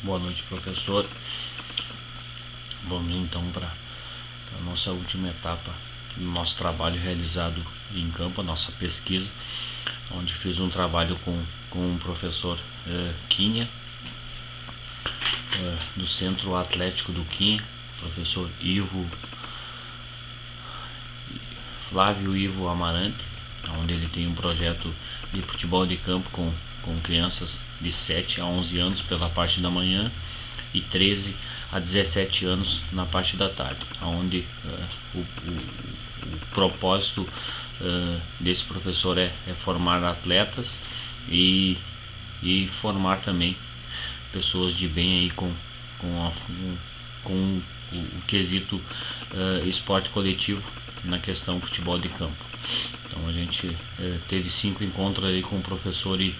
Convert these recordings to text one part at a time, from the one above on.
Boa noite, professor. Vamos então para a nossa última etapa do nosso trabalho realizado em campo, a nossa pesquisa, onde fiz um trabalho com o professor Quinha, do Centro Atlético do Quinha, professor Flávio Ivo Amarante, onde ele tem um projeto de futebol de campo com crianças de 7 a 11 anos pela parte da manhã e 13 a 17 anos na parte da tarde, onde o propósito desse professor é formar atletas e formar também pessoas de bem aí com o quesito esporte coletivo na questão futebol de campo. Então a gente teve 5 encontros aí com o professor e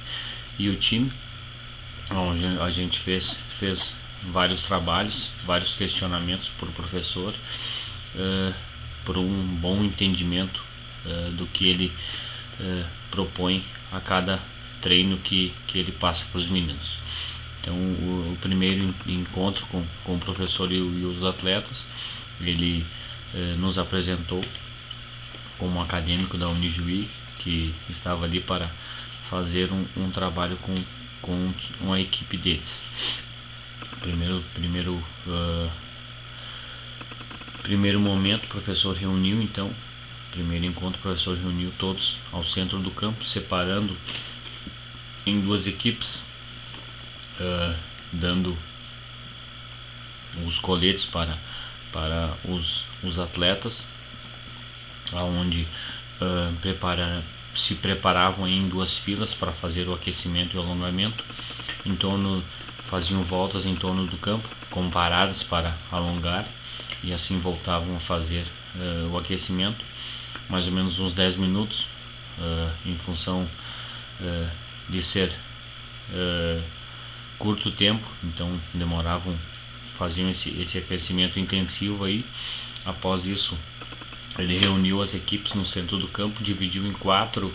o time, onde a gente fez vários trabalhos, vários questionamentos para o professor, por um bom entendimento do que ele propõe a cada treino que ele passa para os meninos. Então o primeiro encontro com o professor e os atletas, ele nos apresentou como acadêmico da Unijuí, que estava ali para fazer um trabalho com uma equipe deles. Primeiro momento, o professor reuniu, então, primeiro encontro, o professor reuniu todos ao centro do campo, separando em 2 equipes, dando os coletes para os atletas, onde se preparavam em 2 filas para fazer o aquecimento e o alongamento, faziam voltas em torno do campo com paradas para alongar, e assim voltavam a fazer o aquecimento, mais ou menos uns 10 minutos, em função de ser curto tempo, então faziam esse aquecimento intensivo aí. Após isso, ele reuniu as equipes no centro do campo, dividiu em 4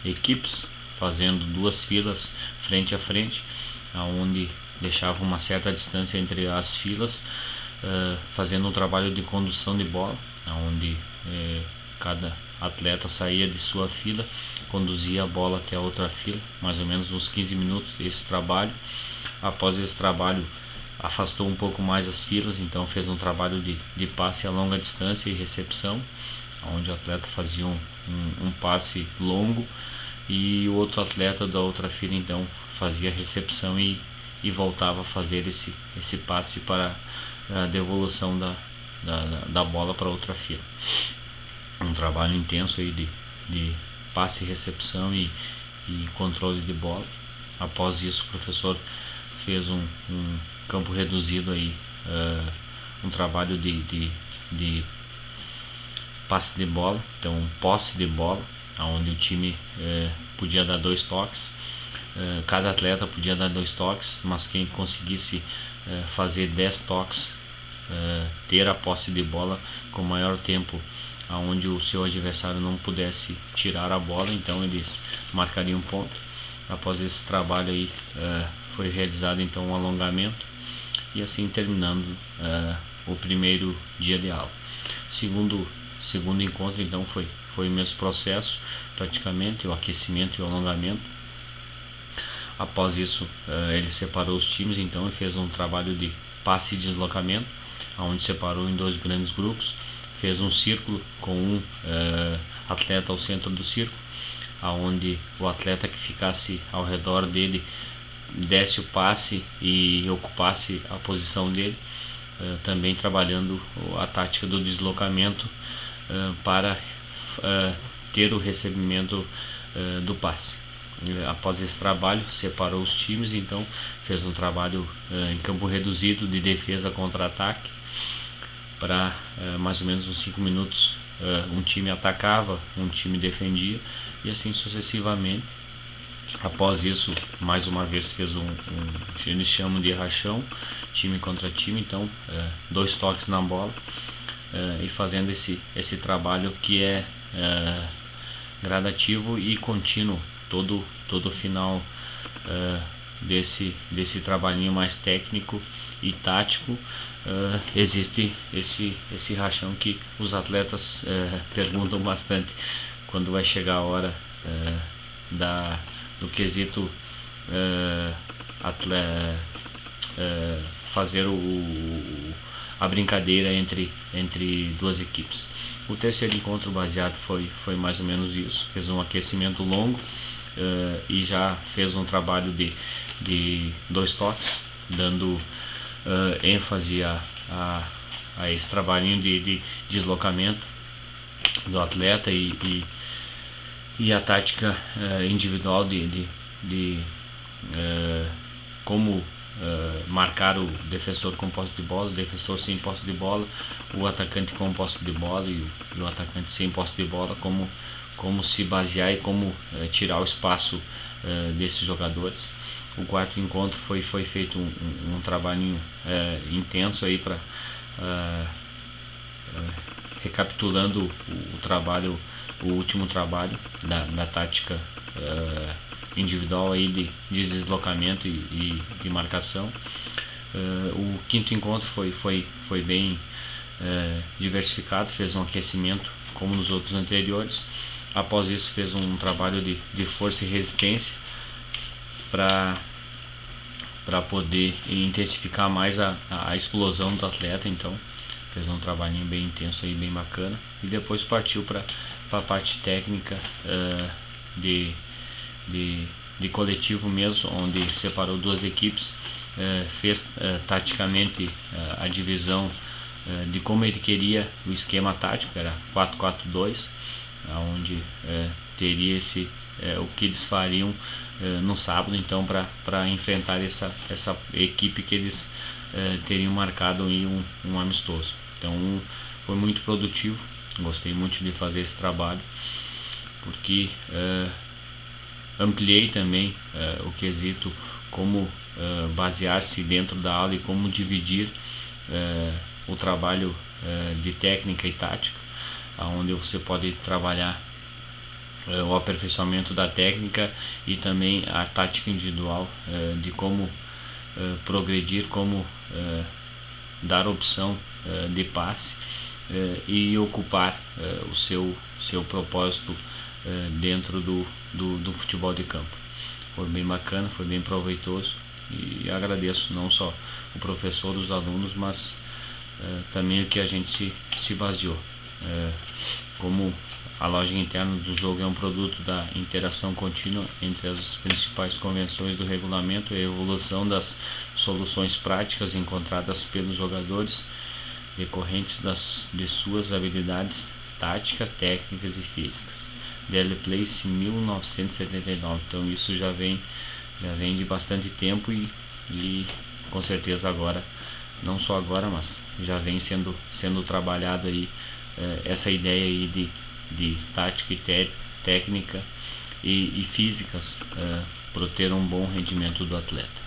equipes, fazendo 2 filas frente a frente, onde deixava uma certa distância entre as filas, fazendo um trabalho de condução de bola, onde cada atleta saía de sua fila, conduzia a bola até a outra fila, mais ou menos uns 15 minutos desse trabalho. Após esse trabalho, afastou um pouco mais as filas, então fez um trabalho de passe a longa distância e recepção, onde o atleta fazia um passe longo e o outro atleta da outra fila então fazia a recepção e voltava a fazer esse passe para a devolução da bola para outra fila. Um trabalho intenso aí de passe, recepção e controle de bola. Após isso, o professor fez um campo reduzido aí, um trabalho de passe de bola, então posse de bola, onde o time podia dar 2 toques, cada atleta podia dar 2 toques, mas quem conseguisse fazer 10 toques, ter a posse de bola com maior tempo, onde o seu adversário não pudesse tirar a bola, então eles marcariam ponto. Após esse trabalho aí, foi realizado então um alongamento, e assim terminando o primeiro dia de aula. Segundo encontro então foi o mesmo processo, praticamente, o aquecimento e o alongamento. Após isso, ele separou os times então e fez um trabalho de passe e deslocamento, onde separou em 2 grandes grupos, fez um círculo com um atleta ao centro do círculo, onde o atleta que ficasse ao redor dele desse o passe e ocupasse a posição dele, também trabalhando a tática do deslocamento para ter o recebimento do passe. Após esse trabalho, separou os times, então fez um trabalho em campo reduzido de defesa contra ataque, para mais ou menos uns 5 minutos um time atacava, um time defendia, e assim sucessivamente. Após isso, mais uma vez fez eles chamam de rachão, time contra time, então 2 toques na bola, e fazendo esse trabalho que é gradativo e contínuo todo final desse trabalhinho mais técnico e tático, existe esse rachão que os atletas perguntam bastante quando vai chegar a hora do quesito fazer a brincadeira entre duas equipes. O terceiro encontro baseado foi mais ou menos isso, fez um aquecimento longo e já fez um trabalho de 2 toques, dando ênfase a esse trabalhinho de deslocamento do atleta e a tática individual de como marcar o defensor com posse de bola, o defensor sem posse de bola, o atacante com posse de bola e o atacante sem posse de bola, como se basear e como tirar o espaço desses jogadores. O quarto encontro foi feito um trabalhinho intenso aí para recapitulando o trabalho, o último trabalho da tática individual aí de deslocamento e de marcação. O quinto encontro foi bem diversificado, fez um aquecimento como nos outros anteriores. Após isso fez um trabalho de força e resistência para poder intensificar mais a explosão do atleta. Então fez um trabalhinho bem intenso aí, bem bacana, e depois partiu para a parte técnica de coletivo mesmo, onde separou 2 equipes, fez taticamente a divisão de como ele queria o esquema tático, era 4-4-2, onde teria o que eles fariam no sábado, então para enfrentar essa equipe que eles teriam marcado em um amistoso. Então foi muito produtivo, gostei muito de fazer esse trabalho, porque ampliei também o quesito como basear-se dentro da aula e como dividir o trabalho de técnica e tática, onde você pode trabalhar o aperfeiçoamento da técnica e também a tática individual, de como progredir, como dar opção de passe e ocupar o seu propósito dentro do futebol de campo. Foi bem bacana, foi bem proveitoso, e agradeço não só o professor, os alunos, mas também o que a gente se baseou. Como a lógica interna do jogo é um produto da interação contínua entre as principais convenções do regulamento e a evolução das soluções práticas encontradas pelos jogadores decorrentes de suas habilidades táticas, técnicas e físicas. Daily Place 1979. Então isso já vem de bastante tempo e com certeza agora, não só agora, mas já vem sendo trabalhado aí essa ideia aí de tática e técnica e físicas para ter um bom rendimento do atleta.